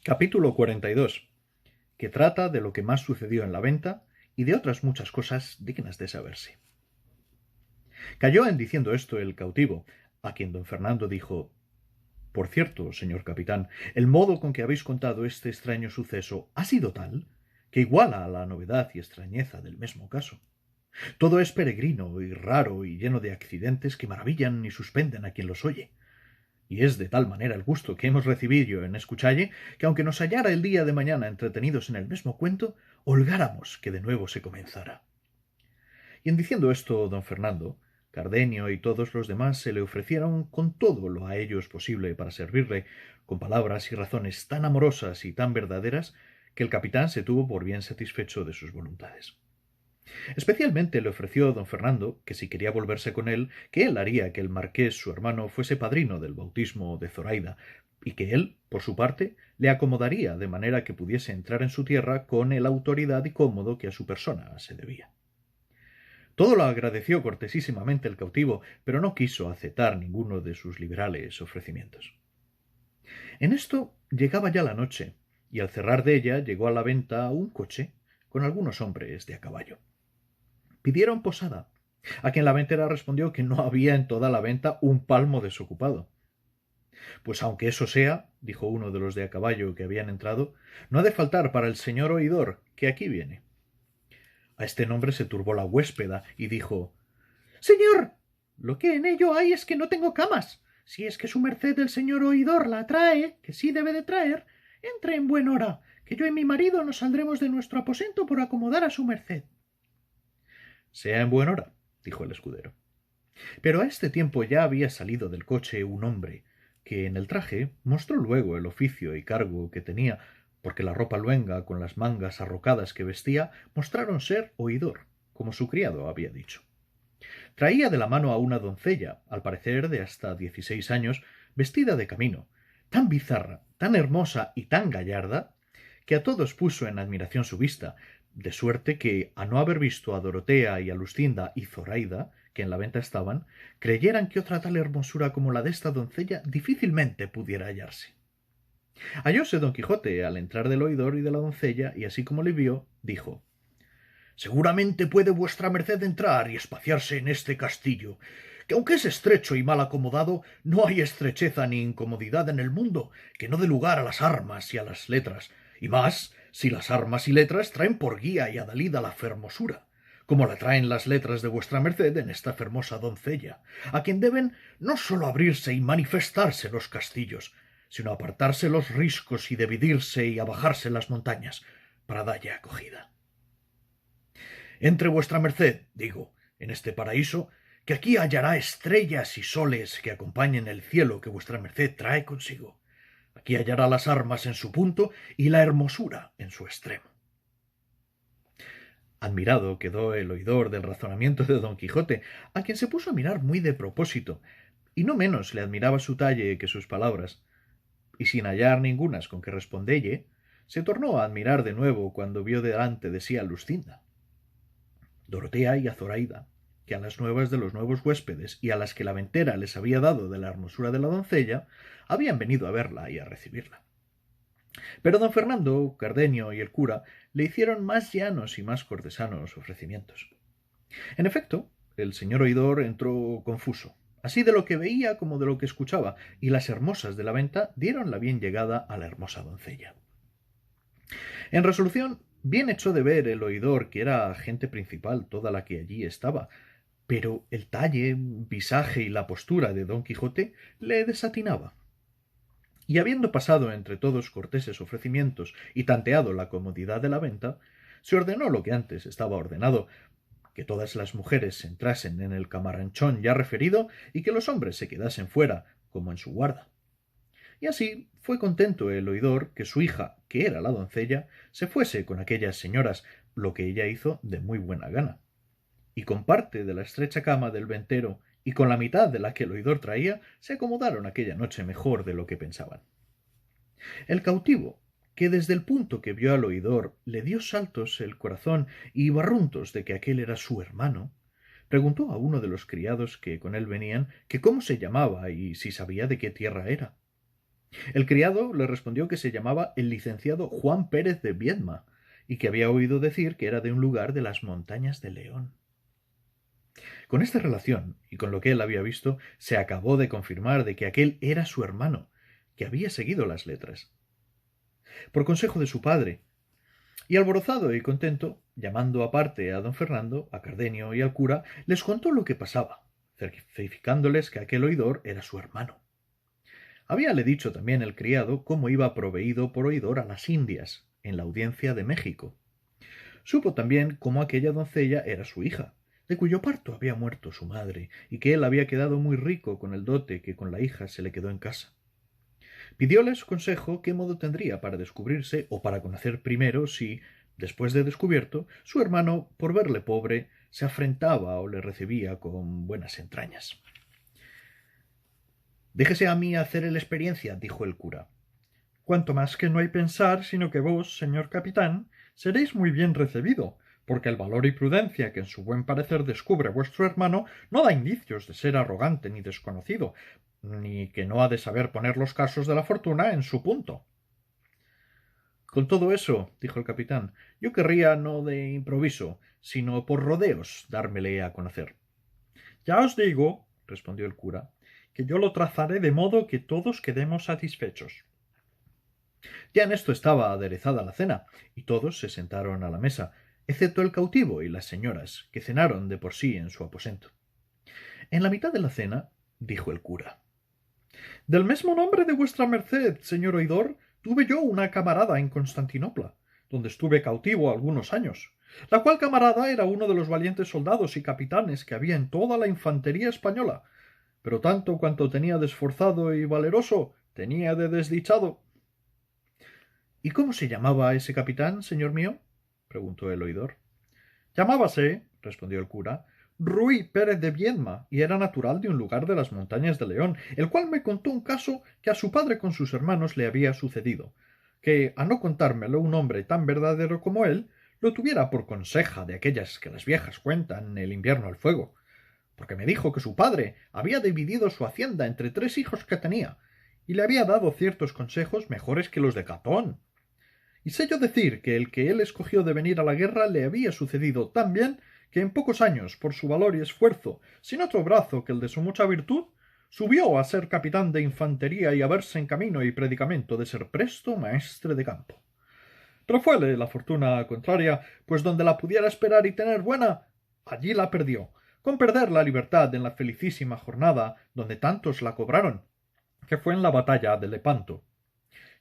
Capítulo 42, que trata de lo que más sucedió en la venta y de otras muchas cosas dignas de saberse. Cayó en diciendo esto el cautivo, a quien don Fernando dijo: Por cierto, señor capitán, el modo con que habéis contado este extraño suceso ha sido tal que iguala a la novedad y extrañeza del mismo caso. Todo es peregrino y raro y lleno de accidentes que maravillan y suspenden a quien los oye. Y es de tal manera el gusto que hemos recibido en escuchalle, que aunque nos hallara el día de mañana entretenidos en el mismo cuento, holgáramos que de nuevo se comenzara. Y en diciendo esto don Fernando, Cardenio y todos los demás se le ofrecieron con todo lo a ellos posible para servirle, con palabras y razones tan amorosas y tan verdaderas, que el capitán se tuvo por bien satisfecho de sus voluntades. Especialmente le ofreció don Fernando que si quería volverse con él, que él haría que el marqués su hermano fuese padrino del bautismo de Zoraida, y que él, por su parte, le acomodaría de manera que pudiese entrar en su tierra con el autoridad y cómodo que a su persona se debía. Todo lo agradeció cortesísimamente el cautivo, pero no quiso aceptar ninguno de sus liberales ofrecimientos. En esto llegaba ya la noche, y al cerrar de ella llegó a la venta un coche con algunos hombres de a caballo. Pidieron posada, a quien la ventera respondió que no había en toda la venta un palmo desocupado. Pues aunque eso sea, dijo uno de los de a caballo que habían entrado, no ha de faltar para el señor oidor, que aquí viene. A este nombre se turbó la huéspeda y dijo: Señor, lo que en ello hay es que no tengo camas. Si es que su merced el señor oidor la trae, que sí debe de traer, entre en buen hora, que yo y mi marido nos saldremos de nuestro aposento por acomodar a su merced. Sea en buen hora, dijo el escudero. Pero a este tiempo ya había salido del coche un hombre, que en el traje mostró luego el oficio y cargo que tenía, porque la ropa luenga con las mangas arrocadas que vestía mostraron ser oidor, como su criado había dicho. Traía de la mano a una doncella, al parecer de hasta 16 años, vestida de camino, tan bizarra, tan hermosa y tan gallarda, que a todos puso en admiración su vista, de suerte que, a no haber visto a Dorotea y a Luscinda y Zoraida, que en la venta estaban, creyeran que otra tal hermosura como la de esta doncella difícilmente pudiera hallarse. Hallóse don Quijote al entrar del oidor y de la doncella, y así como le vio, dijo: Seguramente puede vuestra merced entrar y espaciarse en este castillo, que aunque es estrecho y mal acomodado, no hay estrecheza ni incomodidad en el mundo que no dé lugar a las armas y a las letras, y más si las armas y letras traen por guía y adalid a la fermosura, como la traen las letras de vuestra merced en esta fermosa doncella, a quien deben no sólo abrirse y manifestarse los castillos, sino apartarse los riscos y dividirse y abajarse las montañas, para dalle acogida. Entre vuestra merced, digo, en este paraíso, que aquí hallará estrellas y soles que acompañen el cielo que vuestra merced trae consigo. Aquí hallará las armas en su punto y la hermosura en su extremo. Admirado quedó el oidor del razonamiento de don Quijote, a quien se puso a mirar muy de propósito, y no menos le admiraba su talle que sus palabras, y sin hallar ningunas con que respondelle, se tornó a admirar de nuevo cuando vio delante de sí a Luscinda, Dorotea y a Zoraida, que a las nuevas de los nuevos huéspedes y a las que la ventera les había dado de la hermosura de la doncella, habían venido a verla y a recibirla. Pero don Fernando, Cardenio y el cura le hicieron más llanos y más cortesanos ofrecimientos. En efecto, el señor oidor entró confuso, así de lo que veía como de lo que escuchaba, y las hermosas de la venta dieron la bien llegada a la hermosa doncella. En resolución, bien echó de ver el oidor que era gente principal toda la que allí estaba, pero el talle, visaje y la postura de don Quijote le desatinaba. Y habiendo pasado entre todos corteses ofrecimientos y tanteado la comodidad de la venta, se ordenó lo que antes estaba ordenado, que todas las mujeres entrasen en el camaranchón ya referido y que los hombres se quedasen fuera, como en su guarda. Y así fue contento el oidor que su hija, que era la doncella, se fuese con aquellas señoras, lo que ella hizo de muy buena gana. Y con parte de la estrecha cama del ventero y con la mitad de la que el oidor traía, se acomodaron aquella noche mejor de lo que pensaban. El cautivo, que desde el punto que vio al oidor le dio saltos el corazón y barruntos de que aquel era su hermano, preguntó a uno de los criados que con él venían que cómo se llamaba y si sabía de qué tierra era. El criado le respondió que se llamaba el licenciado Juan Pérez de Viedma, y que había oído decir que era de un lugar de las montañas de León. Con esta relación, y con lo que él había visto, se acabó de confirmar de que aquel era su hermano, que había seguido las letras. Por consejo de su padre, y alborozado y contento, llamando aparte a don Fernando, a Cardenio y al cura, les contó lo que pasaba, certificándoles que aquel oidor era su hermano. Habíale dicho también el criado cómo iba proveído por oidor a las Indias, en la audiencia de México. Supo también cómo aquella doncella era su hija, de cuyo parto había muerto su madre, y que él había quedado muy rico con el dote que con la hija se le quedó en casa. Pidióles consejo qué modo tendría para descubrirse o para conocer primero si, después de descubierto, su hermano, por verle pobre, se afrentaba o le recibía con buenas entrañas. Déjese a mí hacer la experiencia, dijo el cura. Cuanto más que no hay pensar, sino que vos, señor capitán, seréis muy bien recibido, porque el valor y prudencia que en su buen parecer descubre vuestro hermano no da indicios de ser arrogante ni desconocido, ni que no ha de saber poner los casos de la fortuna en su punto. Con todo eso, dijo el capitán, yo querría no de improviso, sino por rodeos dármele a conocer. Ya os digo, respondió el cura, que yo lo trazaré de modo que todos quedemos satisfechos. Ya en esto estaba aderezada la cena, y todos se sentaron a la mesa, excepto el cautivo y las señoras, que cenaron de por sí en su aposento. En la mitad de la cena, dijo el cura. Del mismo nombre de vuestra merced, señor oidor, tuve yo una camarada en Constantinopla, donde estuve cautivo algunos años, la cual camarada era uno de los valientes soldados y capitanes que había en toda la infantería española, pero tanto cuanto tenía de esforzado y valeroso, tenía de desdichado. ¿Y cómo se llamaba ese capitán, señor mío? Preguntó el oidor. Llamábase, respondió el cura, Ruy Pérez de Viedma, y era natural de un lugar de las montañas de León, el cual me contó un caso que a su padre con sus hermanos le había sucedido, que, a no contármelo un hombre tan verdadero como él, lo tuviera por conseja de aquellas que las viejas cuentan el invierno al fuego, porque me dijo que su padre había dividido su hacienda entre 3 hijos que tenía, y le había dado ciertos consejos mejores que los de Catón. Y sé yo decir que el que él escogió de venir a la guerra le había sucedido tan bien que en pocos años, por su valor y esfuerzo, sin otro brazo que el de su mucha virtud, subió a ser capitán de infantería y a verse en camino y predicamento de ser presto maestre de campo. Pero fuele la fortuna contraria, pues donde la pudiera esperar y tener buena, allí la perdió, con perder la libertad en la felicísima jornada donde tantos la cobraron, que fue en la batalla de Lepanto.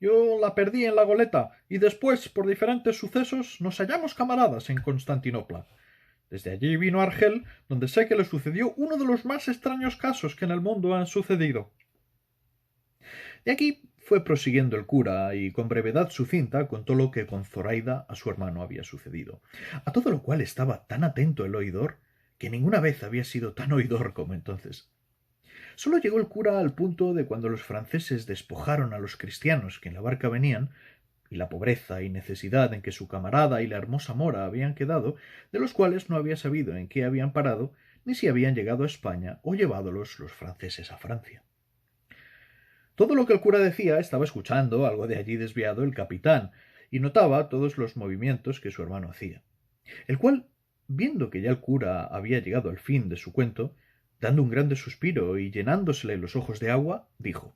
Yo la perdí en la goleta, y después, por diferentes sucesos, nos hallamos camaradas en Constantinopla. Desde allí vino a Argel, donde sé que le sucedió uno de los más extraños casos que en el mundo han sucedido. De aquí fue prosiguiendo el cura, y con brevedad sucinta contó lo que con Zoraida a su hermano había sucedido, a todo lo cual estaba tan atento el oidor, que ninguna vez había sido tan oidor como entonces. Sólo llegó el cura al punto de cuando los franceses despojaron a los cristianos que en la barca venían, y la pobreza y necesidad en que su camarada y la hermosa mora habían quedado, de los cuales no había sabido en qué habían parado, ni si habían llegado a España o llevádolos los franceses a Francia. Todo lo que el cura decía estaba escuchando, algo de allí desviado, el capitán, y notaba todos los movimientos que su hermano hacía, el cual, viendo que ya el cura había llegado al fin de su cuento, dando un grande suspiro y llenándosele los ojos de agua, dijo: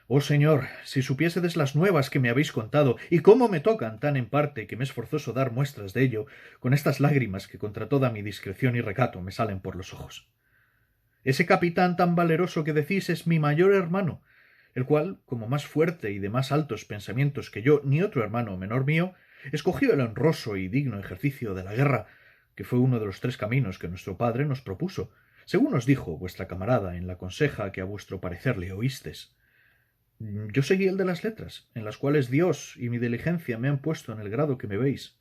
«Oh señor, si supiésedes las nuevas que me habéis contado, y cómo me tocan tan en parte que me es forzoso dar muestras de ello, con estas lágrimas que contra toda mi discreción y recato me salen por los ojos. Ese capitán tan valeroso que decís es mi mayor hermano, el cual, como más fuerte y de más altos pensamientos que yo ni otro hermano menor mío, escogió el honroso y digno ejercicio de la guerra, que fue uno de los 3 caminos que nuestro padre nos propuso, según os dijo vuestra camarada en la conseja que a vuestro parecer le oístes. Yo seguí el de las letras, en las cuales Dios y mi diligencia me han puesto en el grado que me veis.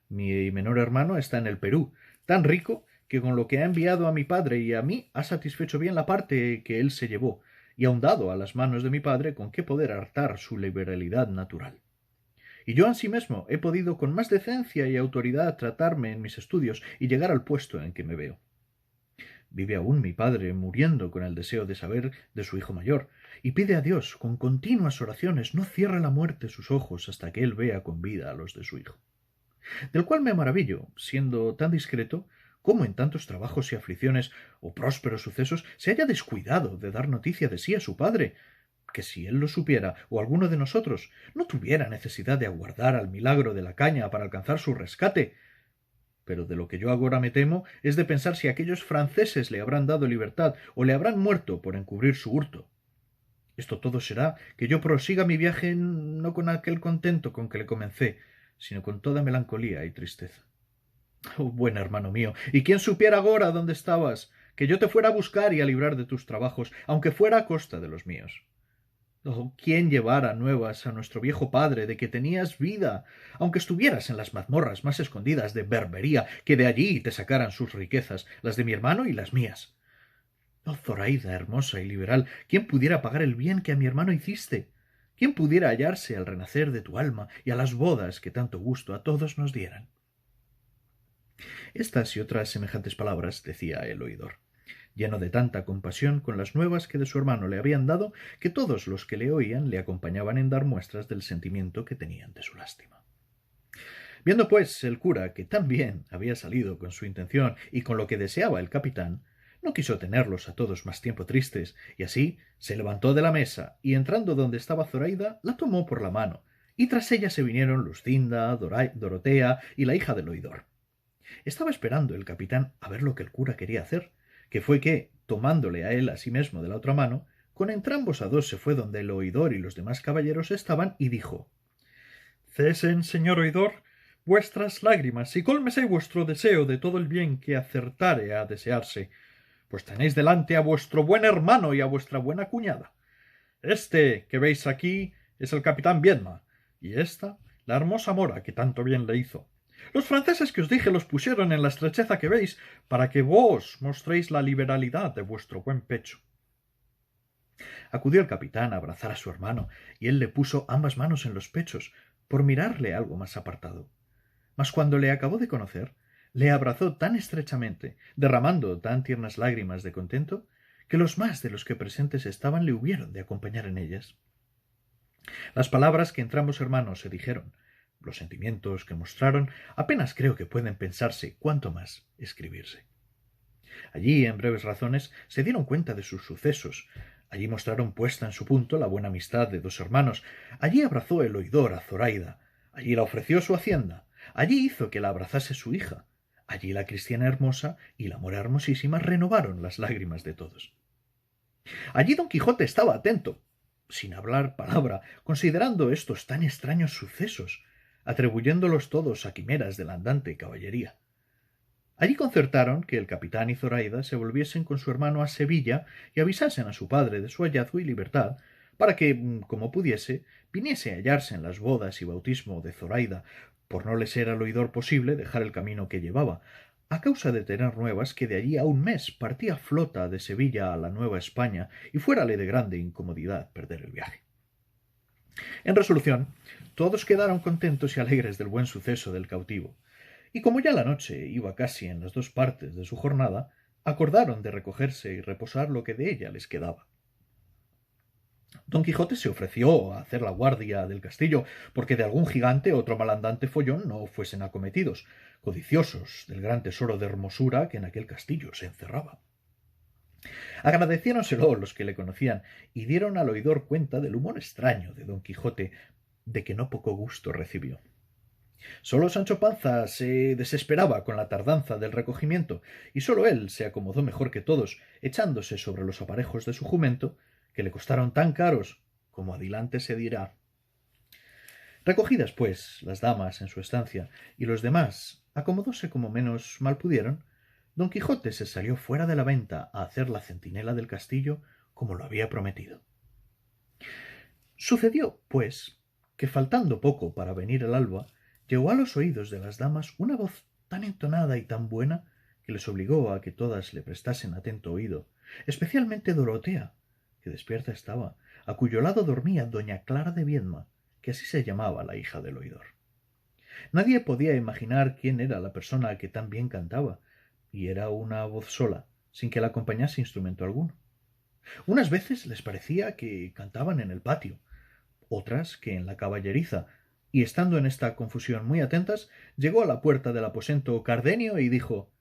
Mi menor hermano está en el Perú, tan rico que con lo que ha enviado a mi padre y a mí ha satisfecho bien la parte que él se llevó, y aun dado a las manos de mi padre con qué poder hartar su liberalidad natural. Y yo ansimesmo he podido con más decencia y autoridad tratarme en mis estudios y llegar al puesto en que me veo. Vive aún mi padre muriendo con el deseo de saber de su hijo mayor, y pide a Dios con continuas oraciones no cierre la muerte sus ojos hasta que él vea con vida a los de su hijo. Del cual me maravillo, siendo tan discreto, cómo en tantos trabajos y aflicciones o prósperos sucesos se haya descuidado de dar noticia de sí a su padre, que si él lo supiera, o alguno de nosotros, no tuviera necesidad de aguardar al milagro de la caña para alcanzar su rescate. Pero de lo que yo agora me temo es de pensar si aquellos franceses le habrán dado libertad o le habrán muerto por encubrir su hurto. Esto todo será que yo prosiga mi viaje no con aquel contento con que le comencé, sino con toda melancolía y tristeza. Oh, buen hermano mío, ¿y quién supiera agora dónde estabas? Que yo te fuera a buscar y a librar de tus trabajos, aunque fuera a costa de los míos. Oh, ¿quién llevara nuevas a nuestro viejo padre de que tenías vida, aunque estuvieras en las mazmorras más escondidas de Berbería, que de allí te sacaran sus riquezas, las de mi hermano y las mías? Oh, Zoraida, hermosa y liberal, ¿quién pudiera pagar el bien que a mi hermano hiciste? ¿Quién pudiera hallarse al renacer de tu alma y a las bodas que tanto gusto a todos nos dieran? Estas y otras semejantes palabras decía el oidor, lleno de tanta compasión con las nuevas que de su hermano le habían dado, que todos los que le oían le acompañaban en dar muestras del sentimiento que tenían de su lástima. Viendo, pues, el cura que tan bien había salido con su intención y con lo que deseaba el capitán, no quiso tenerlos a todos más tiempo tristes, y así se levantó de la mesa, y entrando donde estaba Zoraida, la tomó por la mano, y tras ella se vinieron Lucinda, Dorotea y la hija del oidor. Estaba esperando el capitán a ver lo que el cura quería hacer, que fue que, tomándole a él a sí mismo de la otra mano, con entrambos a dos se fue donde el oidor y los demás caballeros estaban y dijo: Cesen, señor oidor, vuestras lágrimas y cólmese vuestro deseo de todo el bien que acertare a desearse, pues tenéis delante a vuestro buen hermano y a vuestra buena cuñada. Este que veis aquí es el capitán Viedma, y esta la hermosa mora que tanto bien le hizo. Los franceses que os dije los pusieron en la estrecheza que veis, para que vos mostréis la liberalidad de vuestro buen pecho. Acudió el capitán a abrazar a su hermano, y él le puso ambas manos en los pechos, por mirarle algo más apartado. Mas cuando le acabó de conocer, le abrazó tan estrechamente, derramando tan tiernas lágrimas de contento, que los más de los que presentes estaban le hubieron de acompañar en ellas. Las palabras que entrambos hermanos se dijeron, los sentimientos que mostraron, apenas creo que pueden pensarse, cuanto más escribirse. Allí, en breves razones, se dieron cuenta de sus sucesos. Allí mostraron puesta en su punto la buena amistad de dos hermanos. Allí abrazó el oidor a Zoraida. Allí la ofreció su hacienda. Allí hizo que la abrazase su hija. Allí la cristiana hermosa y la mora hermosísima renovaron las lágrimas de todos. Allí don Quijote estaba atento, sin hablar palabra, considerando estos tan extraños sucesos, atribuyéndolos todos a quimeras de la andante caballería. Allí concertaron que el capitán y Zoraida se volviesen con su hermano a Sevilla y avisasen a su padre de su hallazgo y libertad, para que, como pudiese, viniese a hallarse en las bodas y bautismo de Zoraida, por no le ser al oidor posible dejar el camino que llevaba, a causa de tener nuevas que de allí a un mes partía flota de Sevilla a la Nueva España y fuérale de grande incomodidad perder el viaje. En resolución, todos quedaron contentos y alegres del buen suceso del cautivo, y como ya la noche iba casi en las dos partes de su jornada, acordaron de recogerse y reposar lo que de ella les quedaba. Don Quijote se ofreció a hacer la guardia del castillo, porque de algún gigante o otro malandante follón no fuesen acometidos, codiciosos del gran tesoro de hermosura que en aquel castillo se encerraba. Agradeciéronselo los que le conocían y dieron al oidor cuenta del humor extraño de don Quijote, de que no poco gusto recibió. Sólo Sancho Panza se desesperaba con la tardanza del recogimiento, y sólo él se acomodó mejor que todos, echándose sobre los aparejos de su jumento, que le costaron tan caros, como adelante se dirá. Recogidas, pues, las damas en su estancia, y los demás acomodóse como menos mal pudieron, don Quijote se salió fuera de la venta a hacer la centinela del castillo como lo había prometido. Sucedió, pues, que faltando poco para venir el alba, llegó a los oídos de las damas una voz tan entonada y tan buena que les obligó a que todas le prestasen atento oído, especialmente Dorotea, que despierta estaba, a cuyo lado dormía doña Clara de Viedma, que así se llamaba la hija del oidor. Nadie podía imaginar quién era la persona que tan bien cantaba, y era una voz sola, sin que la acompañase instrumento alguno. Unas veces les parecía que cantaban en el patio, otras que en la caballeriza, y estando en esta confusión muy atentas, llegó a la puerta del aposento Cardenio y dijo: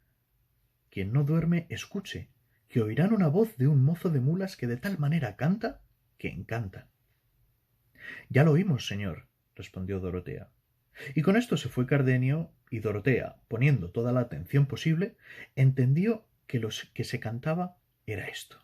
Quien no duerme, escuche, que oirán una voz de un mozo de mulas que de tal manera canta que encanta. Ya lo oímos, señor, respondió Dorotea. Y con esto se fue Cardenio, y Dorotea, poniendo toda la atención posible, entendió que lo que se cantaba era esto: